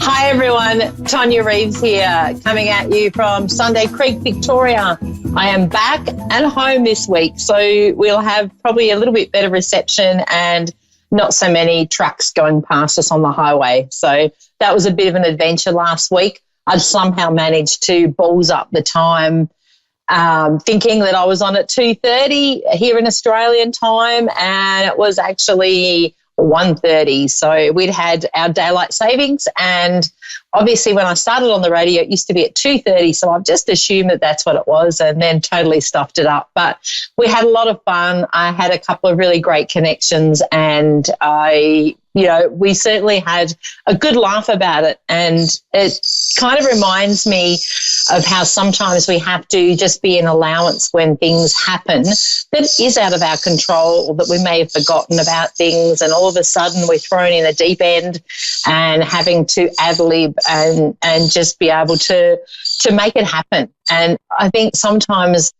Hi everyone, Tonia Reeves here, coming at you from Sunday Creek, Victoria. I am back and home this week, so we'll have probably a little bit better reception and not so many trucks going past us on the highway. So that was a bit of an adventure last week. I'd somehow managed to balls up the time, thinking that I was on at 2:30 here in Australian time, and it was actually 1:30. So we'd had our daylight savings, and obviously when I started on the radio it used to be at 2:30, so I've just assumed that that's what it was and then totally stuffed it up. But we had a lot of fun. I had a couple of really great connections, and we certainly had a good laugh about it. And it kind of reminds me of how sometimes we have to just be an allowance when things happen that is out of our control, or that we may have forgotten about things, and all of a sudden we're thrown in the deep end and having to ad-lib and just be able to make it happen. And I think sometimes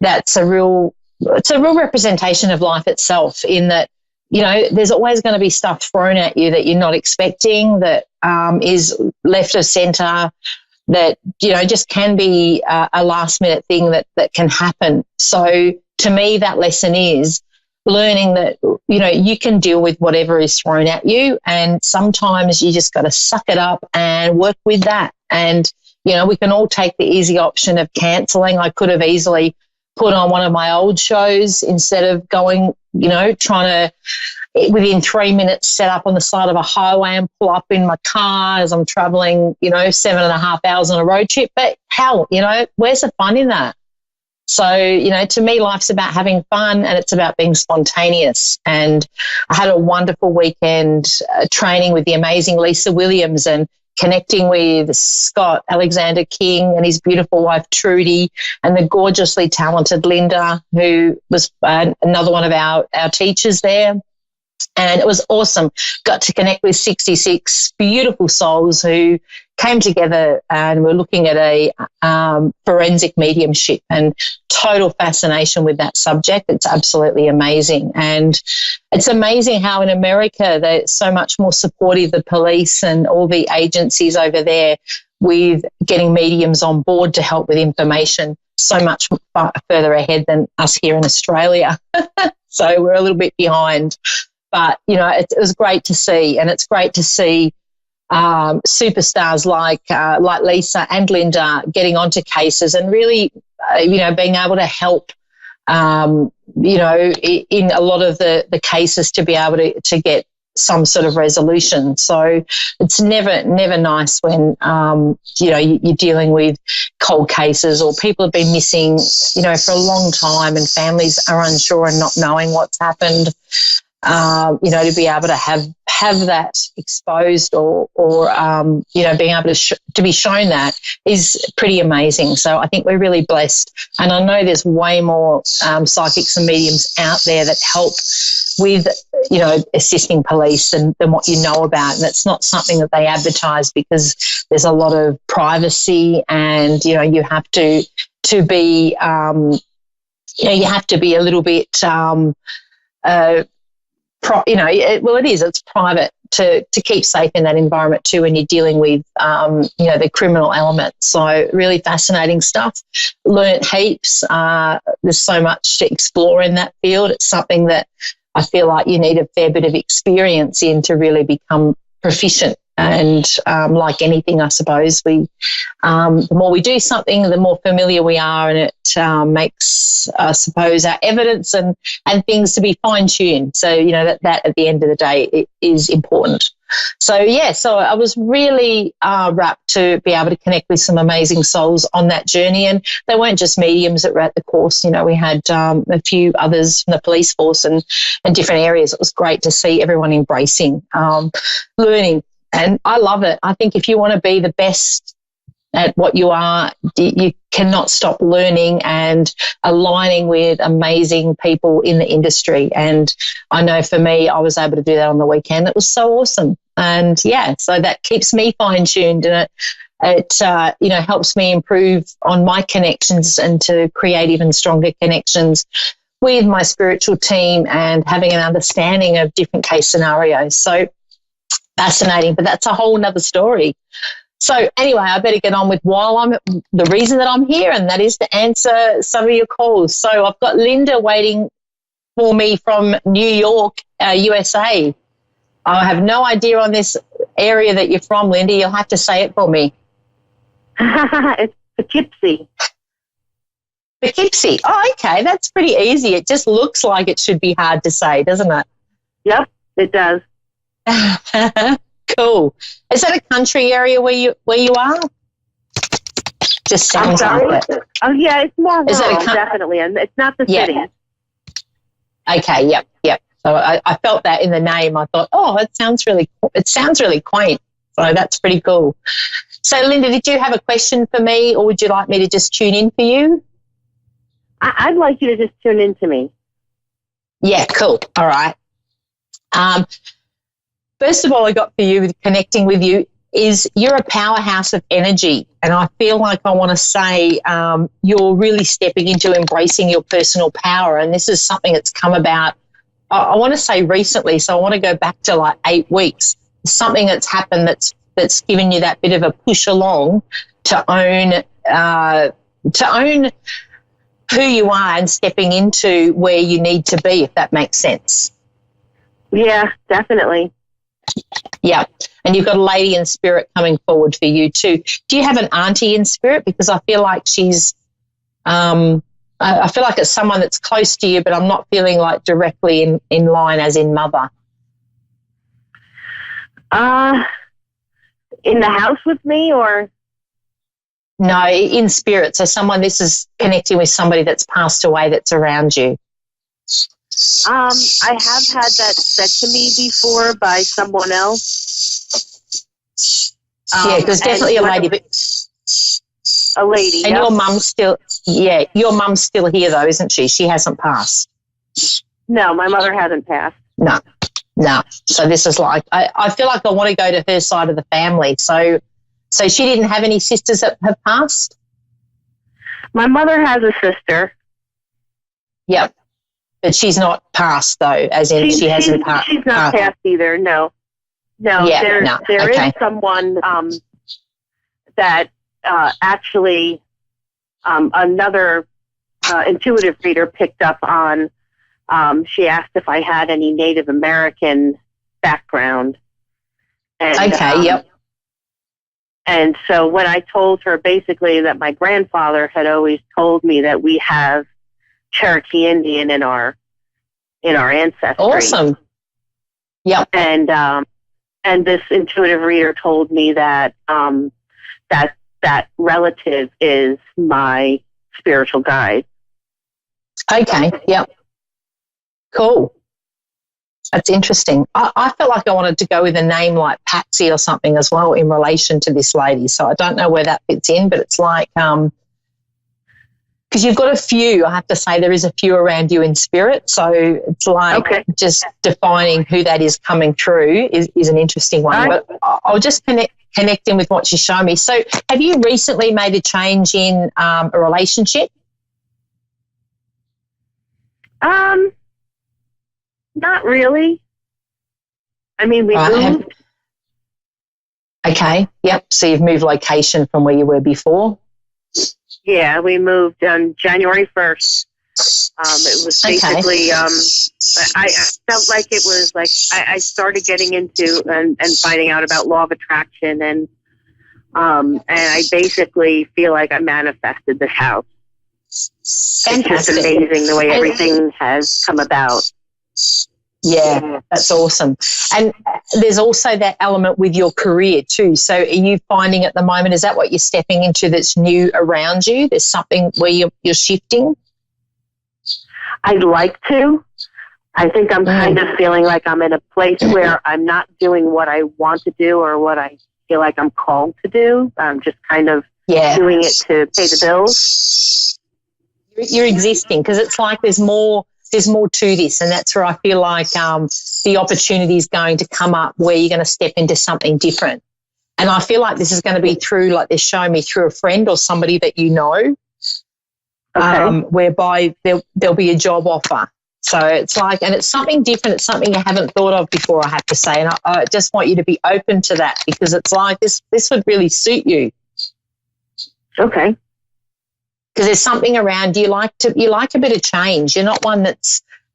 it's a real representation of life itself, in that, there's always going to be stuff thrown at you that you're not expecting, that is left of centre, that, just can be a last-minute thing that can happen. So to me, that lesson is learning that, you can deal with whatever is thrown at you, and sometimes you just got to suck it up and work with that. And, we can all take the easy option of cancelling. I could have easily put on one of my old shows instead of going, trying to, within 3 minutes, set up on the side of a highway and pull up in my car as I'm travelling, 7.5 hours on a road trip. But hell, where's the fun in that? So, to me, life's about having fun, and it's about being spontaneous. And I had a wonderful weekend training with the amazing Lisa Williams and connecting with Scott Alexander King and his beautiful wife Trudy, and the gorgeously talented Linda, who was another one of our teachers there. And it was awesome. Got to connect with 66 beautiful souls who came together, and we're looking at a forensic mediumship, and total fascination with that subject. It's absolutely amazing. And it's amazing how in America they're so much more supportive, the police and all the agencies over there, with getting mediums on board to help with information, so much further ahead than us here in Australia. So we're a little bit behind. But, it was great to see, and it's great to see superstars like Lisa and Linda getting onto cases and really, being able to help, in a lot of the cases to be able to get some sort of resolution. So it's never nice when, you're dealing with cold cases, or people have been missing, for a long time, and families are unsure and not knowing what's happened. To be able to have that exposed, or being able to be shown that is pretty amazing. So I think we're really blessed. And I know there's way more psychics and mediums out there that help with, assisting police than what you know about. And it's not something that they advertise, because there's a lot of privacy, and, you have to be, you have to be a little bit, it's private to keep safe in that environment too, when you're dealing with, the criminal element. So really fascinating stuff. Learnt heaps. There's so much to explore in that field. It's something that I feel like you need a fair bit of experience in to really become proficient. And like anything, I suppose, the more we do something, the more familiar we are, and it makes, I suppose, our evidence and things to be fine-tuned. So, that at the end of the day, it is important. So I was really rapt to be able to connect with some amazing souls on that journey. And they weren't just mediums that were at the course. We had a few others from the police force and different areas. It was great to see everyone embracing learning. And I love it. I think if you want to be the best at what you are, you cannot stop learning and aligning with amazing people in the industry. And I know for me, I was able to do that on the weekend. It was so awesome. And so that keeps me fine-tuned, and it helps me improve on my connections and to create even stronger connections with my spiritual team and having an understanding of different case scenarios. So Fascinating, but that's a whole nother story. So anyway, I better get on with the reason that I'm here, and that is to answer some of your calls. So I've got Linda waiting for me from New York, USA. I have no idea on this area that you're from, Linda. You'll have to say it for me. It's Poughkeepsie. Poughkeepsie. Oh, okay. That's pretty easy. It just looks like it should be hard to say, doesn't it? Yep, it does. Cool. Is that a country area where you are? Just sounds like it. Oh, yeah, it's more rural, definitely, and it's not the city. Okay, yep. So I felt that in the name. I thought, oh, it sounds really quaint. So that's pretty cool. So, Linda, did you have a question for me, or would you like me to just tune in for you? I'd like you to just tune in to me. Yeah, cool. All right. First of all, I got for you, connecting with you, is you're a powerhouse of energy. And I feel like I want to say you're really stepping into embracing your personal power. And this is something that's come about, I want to say recently, so I want to go back to like 8 weeks. Something that's happened that's given you that bit of a push along to own who you are and stepping into where you need to be, if that makes sense. Yeah, definitely. Yeah, and you've got a lady in spirit coming forward for you too. Do you have an auntie in spirit? Because I feel like she's, I feel like it's someone that's close to you, but I'm not feeling like directly in line as in mother. In the house with me, or? No, in spirit. So this is connecting with somebody that's passed away that's around you. I have had that said to me before by someone else. Yeah, because definitely a lady. A lady, and yep. Your mum's still here though, isn't she? She hasn't passed. No, my mother hasn't passed. No. So this is like, I feel like I want to go to her side of the family. So she didn't have any sisters that have passed? My mother has a sister. Yep. But she's not passed, though, as in she hasn't passed. She's not passed either, no. No, yeah, there is someone that actually another intuitive reader picked up on. She asked if I had any Native American background. And, yep. And so when I told her basically that my grandfather had always told me that we have Cherokee Indian in our ancestry. Awesome. Yep. And this intuitive reader told me that that relative is my spiritual guide. Okay. Yep. Cool. That's interesting. I felt like I wanted to go with a name like Patsy or something as well in relation to this lady. So I don't know where that fits in, but it's like, because you've got a few, I have to say there is a few around you in spirit. So it's like just defining who that is coming through is an interesting one. Right. But I'll just connect in with what she's showing me. So have you recently made a change in a relationship? Not really. I mean, we moved. Okay. Yep. So you've moved location from where you were before? Yeah, we moved on January 1st. It was basically, I felt like it was like I started getting into and finding out about law of attraction, and I basically feel like I manifested this house. Fantastic. It's just amazing the way everything has come about. Yeah, that's awesome. And there's also that element with your career too. So are you finding at the moment, is that what you're stepping into that's new around you? There's something where you're shifting? I'd like to. I think I'm kind of feeling like I'm in a place where I'm not doing what I want to do or what I feel like I'm called to do. I'm just kind of doing it to pay the bills. You're existing, because it's like there's more to this, and that's where I feel like the opportunity is going to come up where you're going to step into something different. And I feel like this is going to be through, like they're showing me, through a friend or somebody that you know, whereby there'll be a job offer. So it's like, and it's something different. It's something you haven't thought of before, I have to say. And I just want you to be open to that, because it's like this would really suit you. Okay. Because there's something around you like a bit of change. You're not one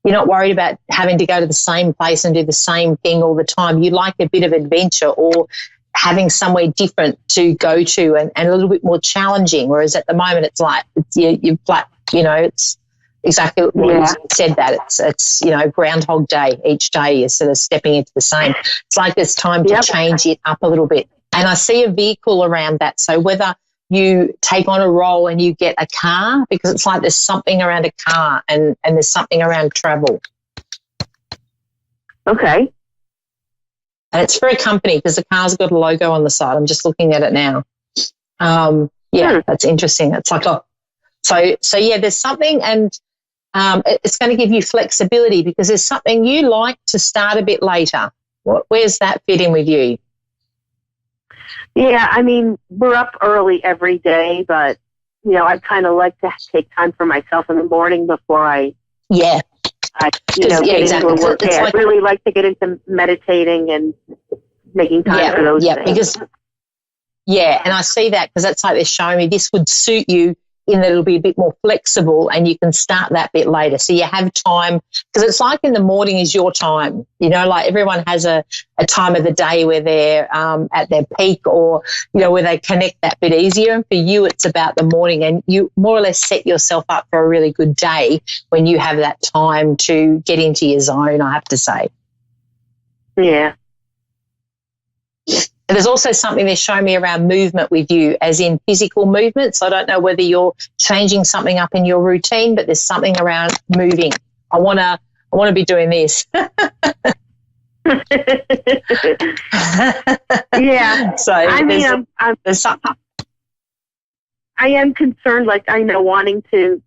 you're not worried about having to go to the same place and do the same thing all the time. You like a bit of adventure, or having somewhere different to go to and a little bit more challenging. Whereas at the moment it's like you're flat, it's exactly what you said, that it's Groundhog Day. Each day you're sort of stepping into the same. It's like it's time to change it up a little bit. And I see a vehicle around that. So whether you take on a role and you get a car, because it's like there's something around a car and there's something around travel. Okay. And it's for a company, because the car's got a logo on the side. I'm just looking at it now. That's interesting. It's like, so yeah, there's something, and it's going to give you flexibility, because there's something you like to start a bit later. Where's that fit in with you? Yeah, I mean, we're up early every day, but, I kind of like to take time for myself in the morning before I get into work. I really like to get into meditating and making time for those things. And I see that, because that's like they're showing me this would suit you, in that it'll be a bit more flexible and you can start that bit later. So you have time, because it's like in the morning is your time, like everyone has a time of the day where they're at their peak, or, where they connect that bit easier. And for you, it's about the morning, and you more or less set yourself up for a really good day when you have that time to get into your zone, I have to say. Yeah. And there's also something they're showing me around movement with you, as in physical movement. So I don't know whether you're changing something up in your routine, but there's something around moving. I want to be doing this. Yeah. So I mean, there's something. I am concerned, wanting to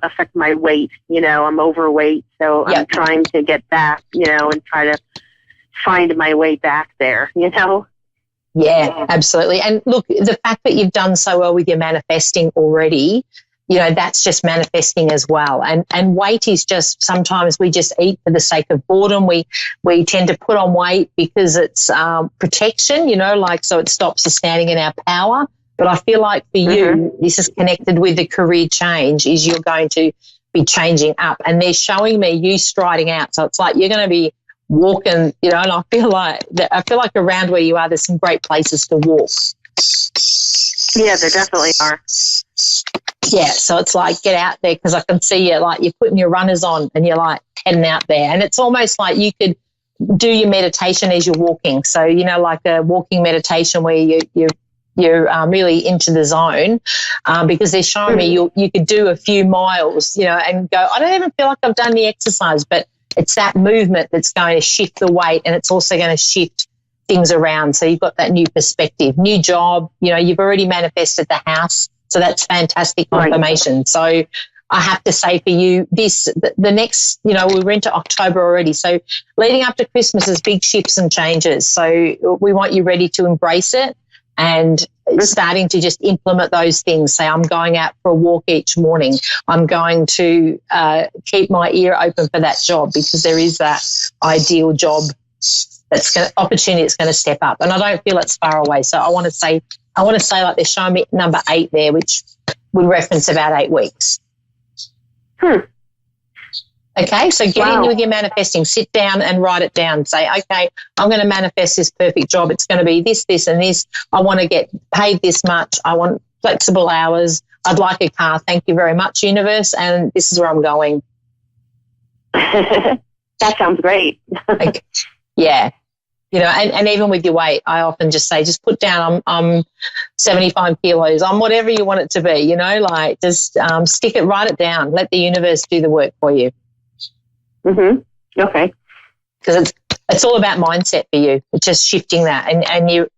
affect my weight. I'm overweight, so I'm trying to get back, and try to find my way back there, Yeah, absolutely. And look, the fact that you've done so well with your manifesting already, that's just manifesting as well. And weight is just, sometimes we just eat for the sake of boredom. We tend to put on weight because it's protection, so it stops us standing in our power. But I feel like for you, this is connected with the career change, is you're going to be changing up. And they're showing me you striding out. So it's like you're going to be walking, and I feel like around where you are, there's some great places to walk. Yeah, there definitely are. Yeah, so it's like get out there, because I can see you, like you're putting your runners on and you're like heading out there, and it's almost like you could do your meditation as you're walking. So like a walking meditation where you're really into the zone, because they're showing me you could do a few miles, and go, I don't even feel like I've done the exercise, but it's that movement that's going to shift the weight, and it's also going to shift things around. So you've got that new perspective, new job, you've already manifested the house. So that's fantastic confirmation. Right. So I have to say for you, the next, we're into October already. So leading up to Christmas is big shifts and changes. So we want you ready to embrace it and starting to just implement those things. Say, I'm going out for a walk each morning. I'm going to keep my ear open for that job, because there is that ideal job opportunity that's going to step up. And I don't feel it's far away. So I want to say like they're showing me number 8 there, which would reference about 8 weeks. Okay, so get in with your manifesting. Sit down and write it down. Say, okay, I'm going to manifest this perfect job. It's going to be this, this, and this. I want to get paid this much. I want flexible hours. I'd like a car. Thank you very much, universe, and this is where I'm going. That sounds great. Okay. Yeah. And even with your weight, I often just say, just put down I'm 75 kilos. I'm whatever you want it to be, just stick it, write it down. Let the universe do the work for you. Okay. Because it's all about mindset for you. It's just shifting that, and you're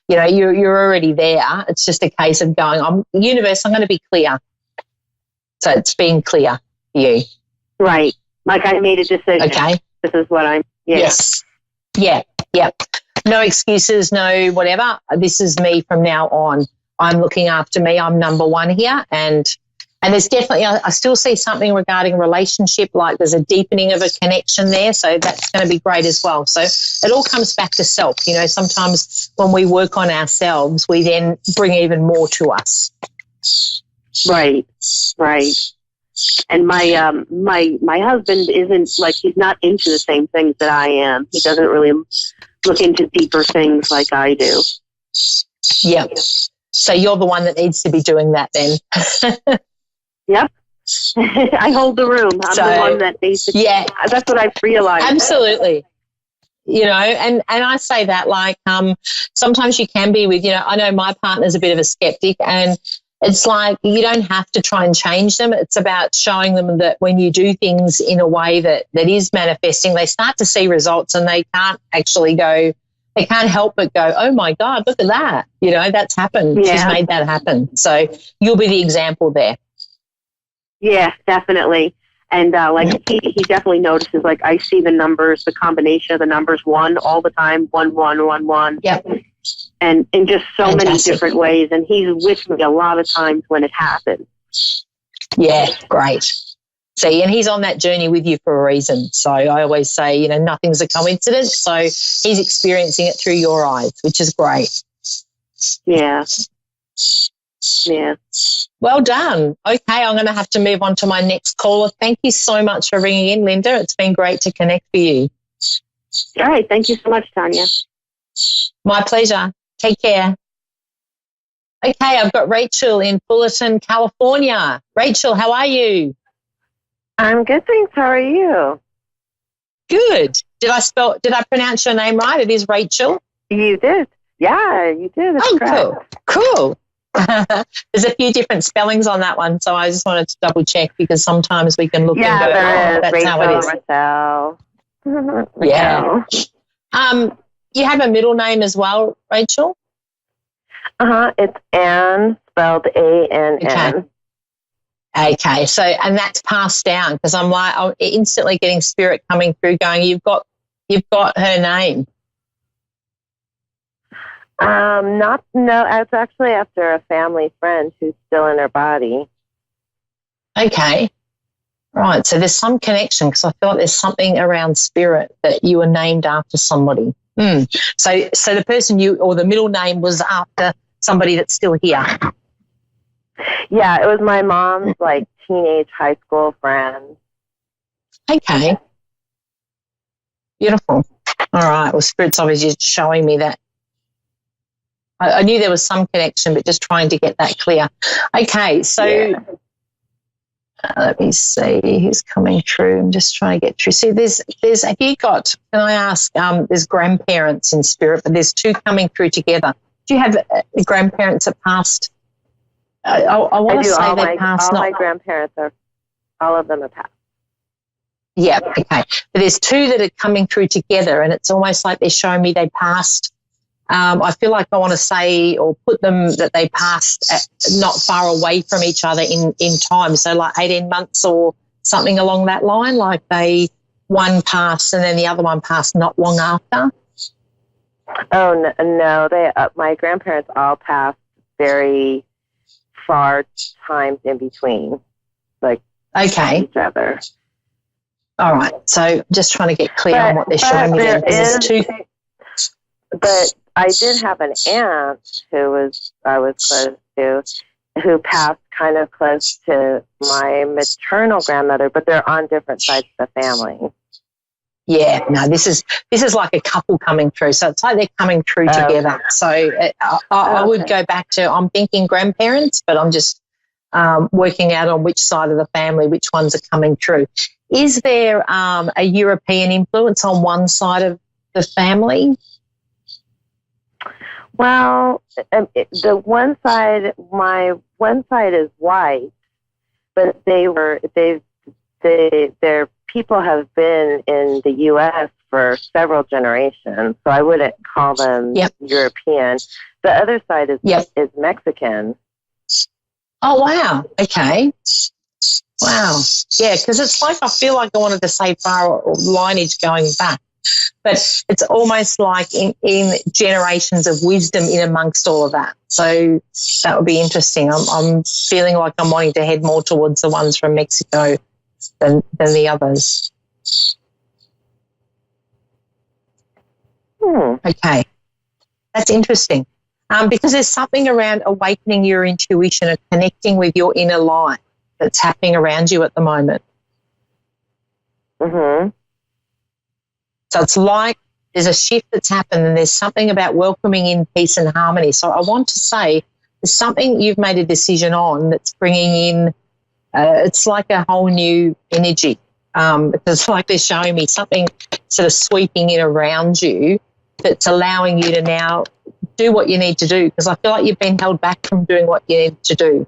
already there. It's just a case of going, universe, I'm going to be clear. So it's being clear for you. Right. Like I made a decision. Okay. This is what I'm. Yeah. Yes. Yeah. Yeah. No excuses. No whatever. This is me from now on. I'm looking after me. I'm number one here, and And there's definitely, I still see something regarding relationship, like there's a deepening of a connection there. So that's going to be great as well. So it all comes back to self. You know, sometimes when we work on ourselves, we then bring even more to us. Right. And my husband isn't, like, he's not into the same things that I am. He doesn't really look into deeper things like I do. Yep. So you're the one that needs to be doing that then. Yep. I hold the room. I'm the one that basically, that's what I've realized. Absolutely. You know, and I say that, like, sometimes you can be with, you know, I know my partner's a bit of a skeptic, and it's like you don't have to try and change them. It's about showing them that when you do things in a way that is manifesting, they start to see results, and they can't help but go, oh, my God, look at that. You know, that's happened. Yeah. She's made that happen. So you'll be the example there. Yeah, definitely. And like he definitely notices, like, I see the numbers, the combination of the numbers 1 all the time, 1, 1, 1, 1. Yep. And in just so Fantastic. many different ways. And he's with me a lot of times when it happens. Yeah, great. See, and he's on that journey with you for a reason. So I always say, you know, nothing's a coincidence. So he's experiencing it through your eyes, which is great. Yeah. Yeah. Well done. Okay, I'm going to have to move on to my next caller. Thank you so much for ringing in, Linda. It's been great to connect with you. All right. Thank you so much, Tonia. My pleasure. Take care. Okay, I've got Rachel in Fullerton, California. Rachel, how are you? I'm good, thanks. How are you? Good. Did I pronounce your name right? It is Rachel? You did. Yeah, you did. That's correct. Cool. There's a few different spellings on that one, so I just wanted to double check, because sometimes we can look and go, that's Rachel, how it is. Marcel. Yeah. You have a middle name as well, Rachel? It's Ann, spelled A-N-N. Okay. So, and that's passed down, because I'm instantly getting spirit coming through going, you've got her name. It's actually after a family friend who's still in her body. Okay. Right. So there's some connection, because I feel like there's something around spirit that you were named after somebody. So the person or the middle name was after somebody that's still here. Yeah, it was my mom's teenage high school friend. Okay. Beautiful. All right. Well, Spirit's obviously showing me that. I knew there was some connection, but just trying to get that clear. Okay. So let me see who's coming through. I'm just trying to get through. See, have you got, can I ask, there's grandparents in spirit, but there's 2 coming through together. Do you have grandparents that passed? I want to say they passed. All my grandparents all of them are passed. Yeah, okay. But there's 2 that are coming through together, and it's almost like they're showing me they passed. I feel like I want to say or put them that they passed not far away from each other in time. So like 18 months or something along that line, like one passed and then the other one passed not long after. Oh, no. My grandparents all passed very far times in between, each other. All right. So just trying to get clear on what they're showing me there. There's 2. But I did have an aunt who I was close to, who passed kind of close to my maternal grandmother, but they're on different sides of the family. Yeah, no, this is like a couple coming through. So it's like they're coming through together. So I would go back to, I'm thinking grandparents, but I'm just working out on which side of the family, which ones are coming through. Is there a European influence on one side of the family? Well, my one side is white, but their people have been in the U.S. for several generations, so I wouldn't call them European. The other side is Mexican. Oh, wow. Okay. Wow. Yeah, because it's like I feel like I wanted to say far lineage going back. But it's almost like in generations of wisdom in amongst all of that. So that would be interesting. I'm feeling like I'm wanting to head more towards the ones from Mexico than the others. Okay. That's interesting. Because there's something around awakening your intuition and connecting with your inner light that's happening around you at the moment. Mm-hmm. So it's like there's a shift that's happened and there's something about welcoming in peace and harmony. So I want to say there's something you've made a decision on that's bringing in, it's like a whole new energy. It's like they're showing me something sort of sweeping in around you that's allowing you to now do what you need to do, because I feel like you've been held back from doing what you need to do.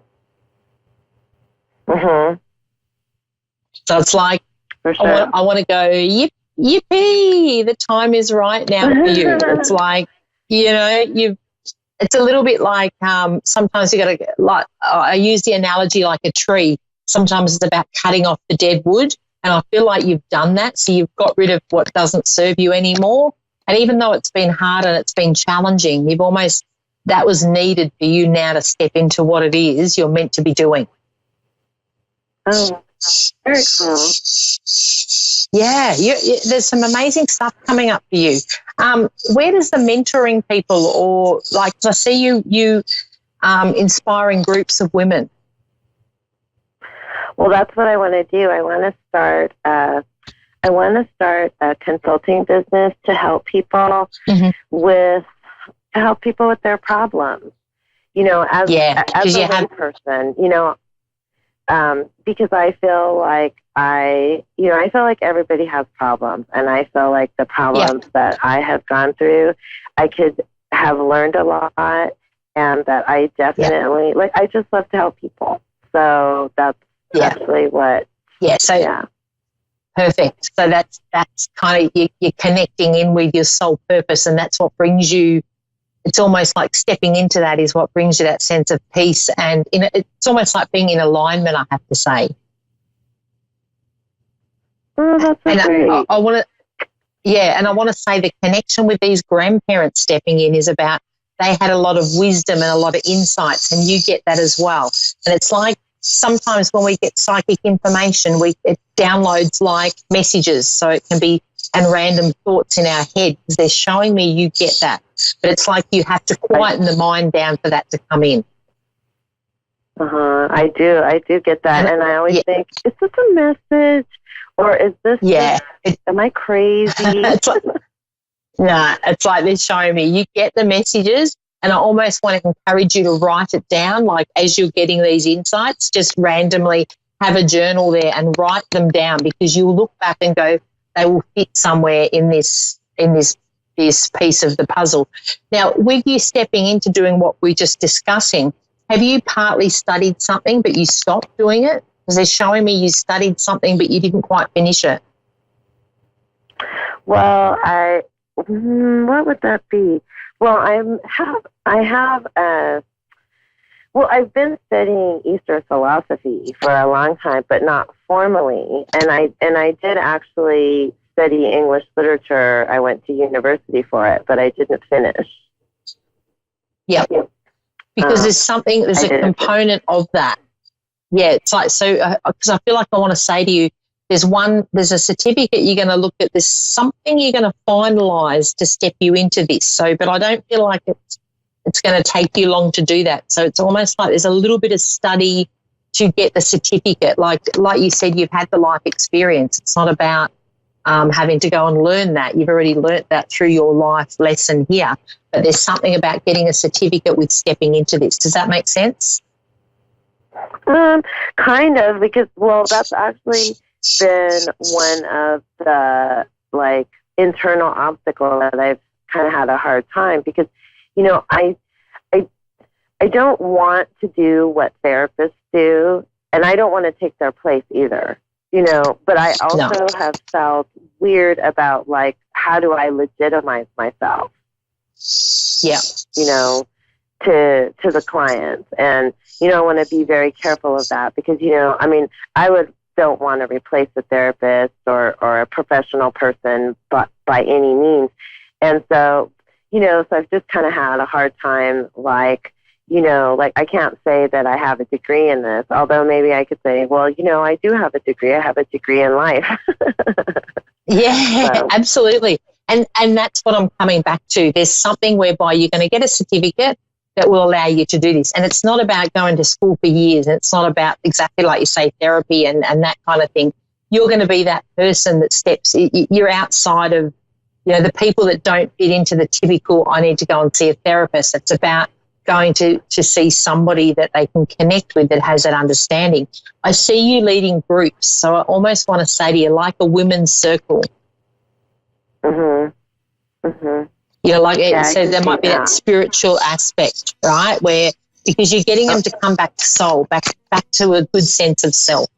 Mm-hmm. So it's like, For sure. I want to go, yippee, the time is right now for you. It's like, it's a little bit like sometimes you got to, like, I use the analogy like a tree. Sometimes it's about cutting off the dead wood, and I feel like you've done that. So you've got rid of what doesn't serve you anymore. And even though it's been hard and it's been challenging, that was needed for you now to step into what it is you're meant to be doing. Oh, very cool. Yeah, there's some amazing stuff coming up for you. Where does the mentoring people, or like, 'cause I see you inspiring groups of women? Well, that's what I want to do. I want to start a consulting business to help people with their problems. As a layperson, because I feel like I feel like everybody has problems, and I feel like the problems that I have gone through, I could have learned a lot, and that I definitely I just love to help people. So that's actually what. Perfect. So that's kind of you're connecting in with your soul purpose, and that's what brings you. It's almost like stepping into that is what brings you that sense of peace, and it's almost like being in alignment, I have to say. Oh, that's so great. I want to, and I want to say the connection with these grandparents stepping in is about they had a lot of wisdom and a lot of insights, and you get that as well. And it's like sometimes when we get psychic information, it downloads like messages, so it can be and random thoughts in our head, because they're showing me you get that. But it's like you have to quieten the mind down for that to come in. I do get that, and I always think, is this a message, or is this? Am I crazy? It's like they're showing me you get the messages, and I almost want to encourage you to write it down. Like as you're getting these insights, just randomly have a journal there and write them down, because you'll look back and go, they will fit somewhere in this piece of the puzzle. Now, with you stepping into doing what we're just discussing, have you partly studied something but you stopped doing it? Because they're showing me you studied something but you didn't quite finish it. Well, what would that be? Well, I've been studying Eastern philosophy for a long time, but not formally. And I did actually study English literature. I went to university for it, but I didn't finish. Yeah. Because there's a component of that. Yeah, it's like, so, because I feel like I want to say to you, there's a certificate you're going to look at, there's something you're going to finalise to step you into this. So, but I don't feel like it's going to take you long to do that. So it's almost like there's a little bit of study to get the certificate. Like you said, you've had the life experience. It's not about having to go and learn that. You've already learnt that through your life lesson here. But there's something about getting a certificate with stepping into this. Does that make sense? Kind of, because, that's actually been one of the, internal obstacles that I've kind of had a hard time, because, I don't want to do what therapists do, and I don't want to take their place either, but I also have felt weird about, how do I legitimize myself? Yeah. To the clients. And, I want to be very careful of that, because, I would don't want to replace a therapist or a professional person, but by any means. And so, so I've just kind of had a hard time, like I can't say that I have a degree in this, although maybe I could say, well, I do have a degree. I have a degree in life. Yeah, absolutely. And that's what I'm coming back to. There's something whereby you're going to get a certificate that will allow you to do this. And it's not about going to school for years. And it's not about exactly like you say, therapy and that kind of thing. You're going to be that person that steps, you're outside of, the people that don't fit into the typical, I need to go and see a therapist. It's about going to see somebody that they can connect with that has that understanding. I see you leading groups. So I almost want to say to you, like a women's circle. Mm-hmm. Mm-hmm. So there might be that spiritual aspect, right? Where, because you're getting them to come back to soul, back to a good sense of self.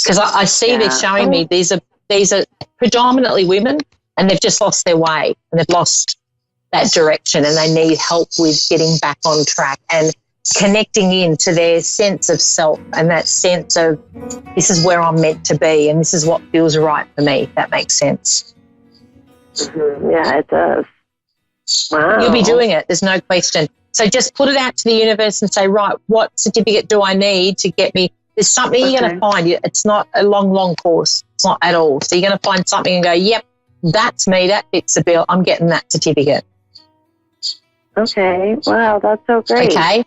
Because I see they're showing me these are predominantly women, and they've just lost their way and they've lost that direction, and they need help with getting back on track and connecting into their sense of self and that sense of, this is where I'm meant to be and this is what feels right for me, if that makes sense. Mm-hmm. Yeah, it does. Wow. You'll be doing it, there's no question. So just put it out to the universe and say, right, what certificate do I need to get me? There's something you're going to find. It's not a long course. It's not at all. So you're going to find something and go, yep, that's me, that fits the bill. I'm getting that certificate. Okay. Wow, that's so great. Okay.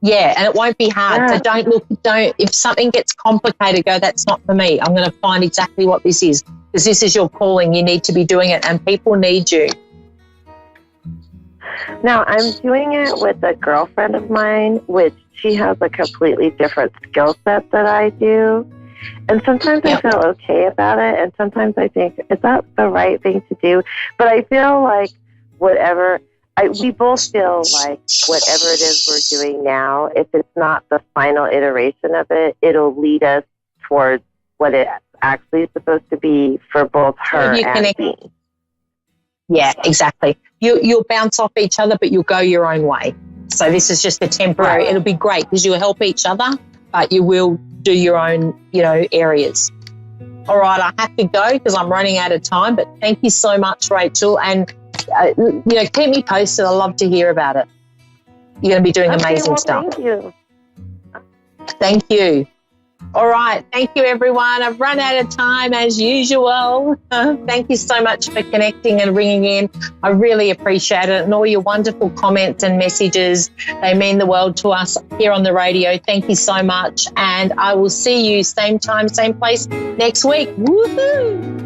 Yeah, and it won't be hard. Yeah. So if something gets complicated, go, that's not for me. I'm going to find exactly what this is, because this is your calling. You need to be doing it, and people need you. Now, I'm doing it with a girlfriend of mine, which she has a completely different skill set that I do. And sometimes I feel okay about it, and sometimes I think, is that the right thing to do? But I feel like we both feel like whatever it is we're doing now, if it's not the final iteration of it, it'll lead us towards what it's actually supposed to be for both her and me. Yeah, exactly. You'll bounce off each other, but you'll go your own way. So this is just a temporary. Right. It'll be great because you'll help each other, but you will do your own, areas. All right, I have to go because I'm running out of time, but thank you so much, Rachel. And, keep me posted. I'd love to hear about it. You're going to be doing amazing stuff. Thank you. Thank you. All right. Thank you, everyone. I've run out of time as usual. Thank you so much for connecting and ringing in. I really appreciate it. And all your wonderful comments and messages, they mean the world to us here on the radio. Thank you so much. And I will see you same time, same place next week. Woohoo!